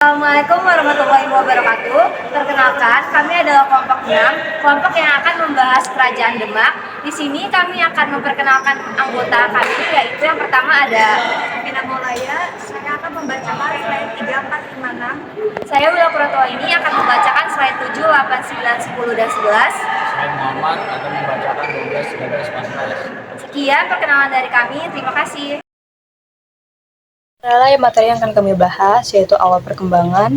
Assalamualaikum warahmatullahi wabarakatuh. Perkenalkan, kami adalah kelompok 6, kelompok yang akan membahas Kerajaan Demak. Di sini kami akan memperkenalkan anggota kami, yaitu yang pertama ada Vina Maulaya. Saya akan membacakan slide 3, 4, 5, 6. Saya Wila Puratowa ini akan membacakan slide 7, 8, 9, 10, dan 11. Saya Muhammad akan membacakan 12, 13, 14. Sekian perkenalan dari kami. Terima kasih. Adalah materi yang akan kami bahas, yaitu awal perkembangan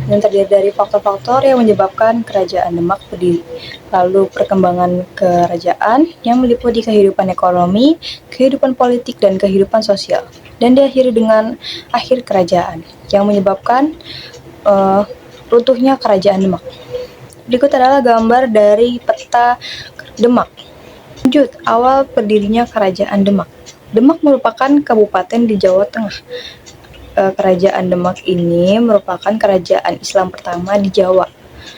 yang terdiri dari faktor-faktor yang menyebabkan Kerajaan Demak berdiri. Lalu perkembangan kerajaan yang meliputi kehidupan ekonomi, kehidupan politik, dan kehidupan sosial. Dan diakhiri dengan akhir kerajaan yang menyebabkan runtuhnya Kerajaan Demak. Berikut adalah gambar dari peta Demak. Lanjut, awal berdirinya Kerajaan Demak. Demak merupakan kabupaten di Jawa Tengah. Kerajaan Demak ini merupakan kerajaan Islam pertama di Jawa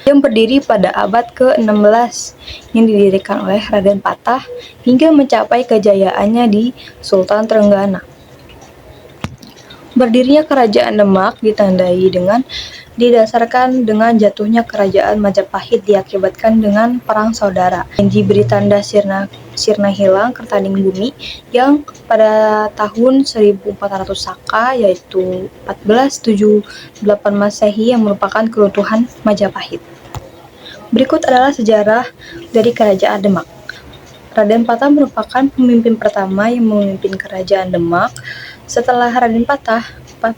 yang berdiri pada abad ke-16 yang didirikan oleh Raden Patah hingga mencapai kejayaannya di Sultan Trenggana. Berdirinya Kerajaan Demak didasarkan dengan jatuhnya Kerajaan Majapahit diakibatkan dengan perang saudara yang diberi tanda sirna hilang kertaning bumi yang pada tahun 1400 Saka yaitu 1478 Masehi yang merupakan keruntuhan Majapahit. Berikut adalah sejarah dari Kerajaan Demak. Raden Patah merupakan pemimpin pertama yang memimpin Kerajaan Demak. Setelah Raden Patah,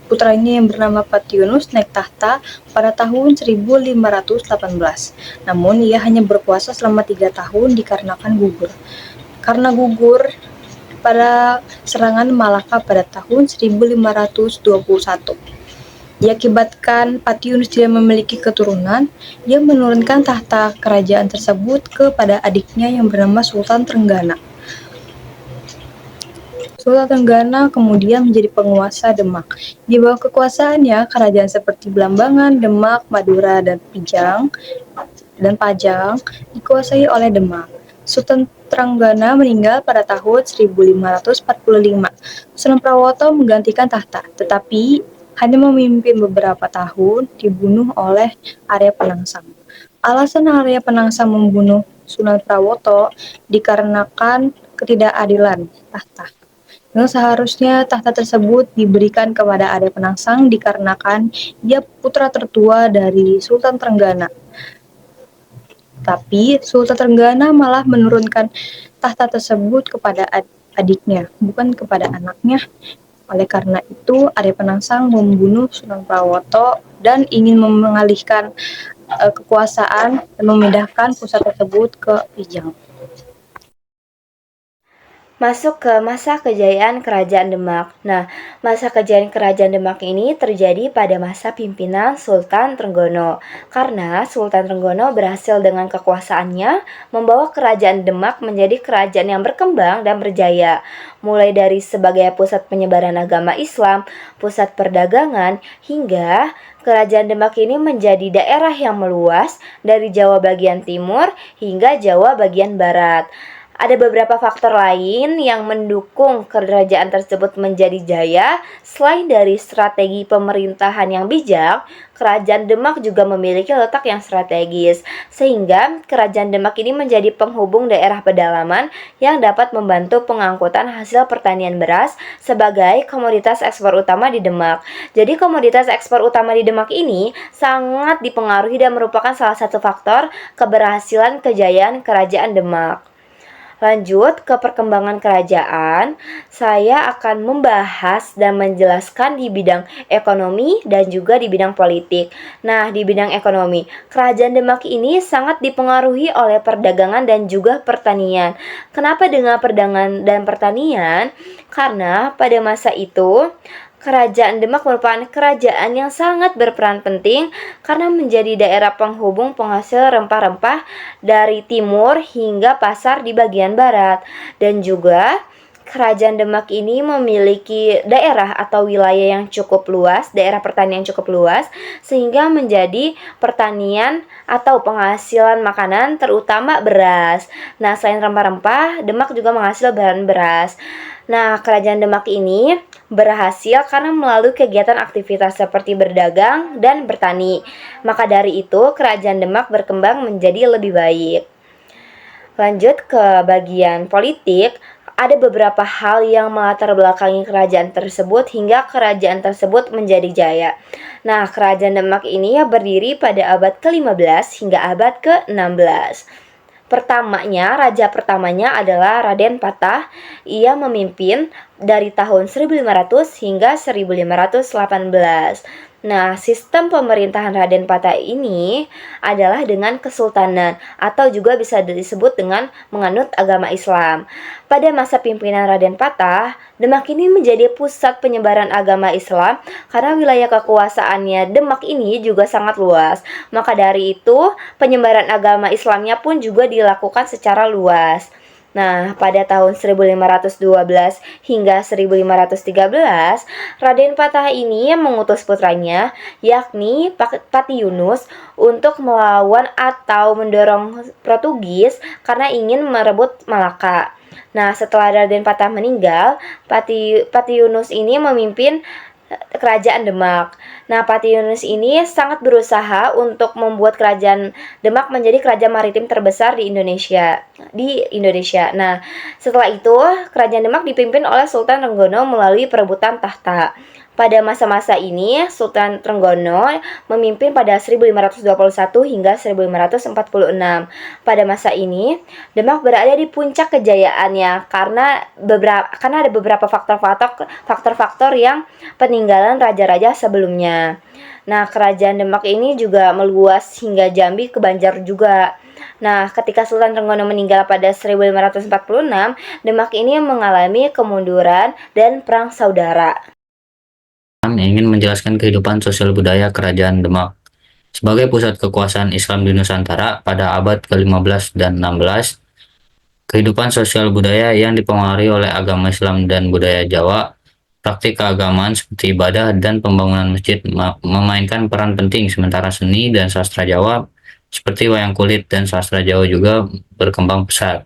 putranya yang bernama Pationus naik tahta pada tahun 1518. Namun ia hanya berkuasa selama 3 tahun dikarenakan gugur. Karena gugur pada serangan Malaka pada tahun 1521. Diakibatkan Pationus tidak memiliki keturunan, dia menurunkan tahta kerajaan tersebut kepada adiknya yang bernama Sultan Trenggana. Sultan Trenggana kemudian menjadi penguasa Demak. Di bawah kekuasaannya, kerajaan seperti Blambangan, Demak, Madura, dan Pajang dikuasai oleh Demak. Sultan Trenggana meninggal pada tahun 1545. Sunan Prawoto menggantikan tahta, tetapi hanya memimpin beberapa tahun, dibunuh oleh Arya Penangsang. Alasan Arya Penangsang membunuh Sunan Prawoto dikarenakan ketidakadilan tahta. Yang seharusnya tahta tersebut diberikan kepada Arya Penangsang dikarenakan dia putra tertua dari Sultan Trenggana. Tapi Sultan Trenggana malah menurunkan tahta tersebut kepada adiknya, bukan kepada anaknya. Oleh karena itu, Arya Penangsang membunuh Sunan Prawoto dan ingin mengalihkan kekuasaan dan memindahkan pusat tersebut ke Pijang. Masuk ke masa kejayaan Kerajaan Demak. Nah, masa kejayaan Kerajaan Demak ini terjadi pada masa pimpinan Sultan Trenggono. Karena Sultan Trenggono berhasil dengan kekuasaannya membawa Kerajaan Demak menjadi kerajaan yang berkembang dan berjaya. Mulai dari sebagai pusat penyebaran agama Islam, pusat perdagangan, hingga Kerajaan Demak ini menjadi daerah yang meluas dari Jawa bagian timur hingga Jawa bagian barat. Ada beberapa faktor lain yang mendukung kerajaan tersebut menjadi jaya. Selain dari strategi pemerintahan yang bijak, Kerajaan Demak juga memiliki letak yang strategis, sehingga Kerajaan Demak ini menjadi penghubung daerah pedalaman yang dapat membantu pengangkutan hasil pertanian beras sebagai komoditas ekspor utama di Demak. Jadi komoditas ekspor utama di Demak ini sangat dipengaruhi dan merupakan salah satu faktor keberhasilan kejayaan Kerajaan Demak. Lanjut ke perkembangan kerajaan, saya akan membahas dan menjelaskan di bidang ekonomi dan juga di bidang politik. Nah, di bidang ekonomi, Kerajaan Demak ini sangat dipengaruhi oleh perdagangan dan juga pertanian. Kenapa dengan perdagangan dan pertanian? Karena pada masa itu, Kerajaan Demak merupakan kerajaan yang sangat berperan penting karena menjadi daerah penghubung penghasil rempah-rempah dari timur hingga pasar di bagian barat. Dan juga Kerajaan Demak ini memiliki daerah atau wilayah yang cukup luas, daerah pertanian yang cukup luas, sehingga menjadi pertanian atau penghasilan makanan terutama beras. Nah, selain rempah-rempah, Demak juga menghasilkan bahan beras. Nah, Kerajaan Demak ini berhasil karena melalui kegiatan aktivitas seperti berdagang dan bertani. Maka dari itu, Kerajaan Demak berkembang menjadi lebih baik. Lanjut ke bagian politik, ada beberapa hal yang melatar belakangi kerajaan tersebut hingga kerajaan tersebut menjadi jaya. Nah, Kerajaan Demak ini berdiri pada abad ke-15 hingga abad ke-16. Raja pertamanya adalah Raden Patah. Ia memimpin dari tahun 1500 hingga 1518. Nah, sistem pemerintahan Raden Patah ini adalah dengan kesultanan atau juga bisa disebut dengan menganut agama Islam. Pada masa pimpinan Raden Patah, Demak ini menjadi pusat penyebaran agama Islam karena wilayah kekuasaannya Demak ini juga sangat luas. Maka dari itu, penyebaran agama Islamnya pun juga dilakukan secara luas. Nah, pada tahun 1512 hingga 1513, Raden Patah ini mengutus putranya, yakni Pati Yunus, untuk melawan atau mendorong Portugis karena ingin merebut Malaka. Nah, setelah Raden Patah meninggal, Pati Yunus ini memimpin Kerajaan Demak. Nah, Pati Yunus ini sangat berusaha untuk membuat Kerajaan Demak menjadi kerajaan maritim terbesar di Indonesia. Nah, setelah itu Kerajaan Demak dipimpin oleh Sultan Trenggono melalui perebutan tahta. Pada masa-masa ini, Sultan Trenggono memimpin pada 1521 hingga 1546. Pada masa ini, Demak berada di puncak kejayaannya karena ada beberapa faktor-faktor yang peninggalan raja-raja sebelumnya. Nah, Kerajaan Demak ini juga meluas hingga Jambi ke Banjar juga. Nah, ketika Sultan Trenggono meninggal pada 1546, Demak ini mengalami kemunduran dan perang saudara. Ingin menjelaskan kehidupan sosial budaya Kerajaan Demak. Sebagai pusat kekuasaan Islam di Nusantara pada abad ke-15 dan 16, kehidupan sosial budaya yang dipengaruhi oleh agama Islam dan budaya Jawa, praktik keagamaan seperti ibadah dan pembangunan masjid memainkan peran penting, sementara seni dan sastra Jawa seperti wayang kulit dan sastra Jawa juga berkembang pesat.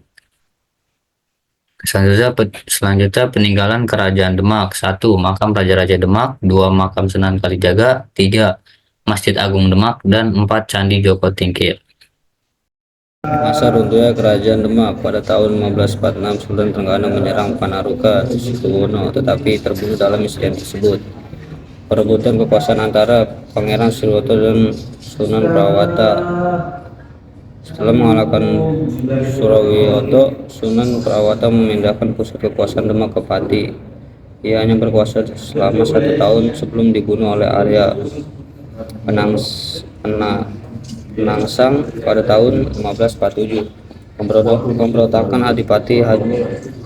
Selanjutnya peninggalan Kerajaan Demak. 1. Makam Raja-Raja Demak. 2. Makam Sunan Kalijaga. 3. Masjid Agung Demak. Dan 4. Candi Joko Tingkir. Masa runtuhnya Kerajaan Demak. Pada tahun 1546, Sultan Trengganu menyerang Panaruka Situwono, tetapi terbunuh dalam insiden tersebut. Perebutan kekuasaan antara Pangeran Sriwoto dan Sunan Prawata. Setelah mengalahkan Surawiyoto, Sunan Prawata memindahkan pusat kekuasaan Demak ke Pati. Ia hanya berkuasa selama 1 tahun sebelum dibunuh oleh Arya Penangsang pada tahun 1547. Pemberontakan Adipati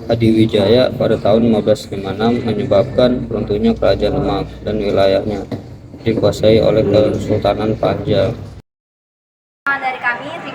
Hadiwijaya pada tahun 1556 menyebabkan runtuhnya Kerajaan Demak dan wilayahnya dikuasai oleh Kesultanan Panjang. Dari kami,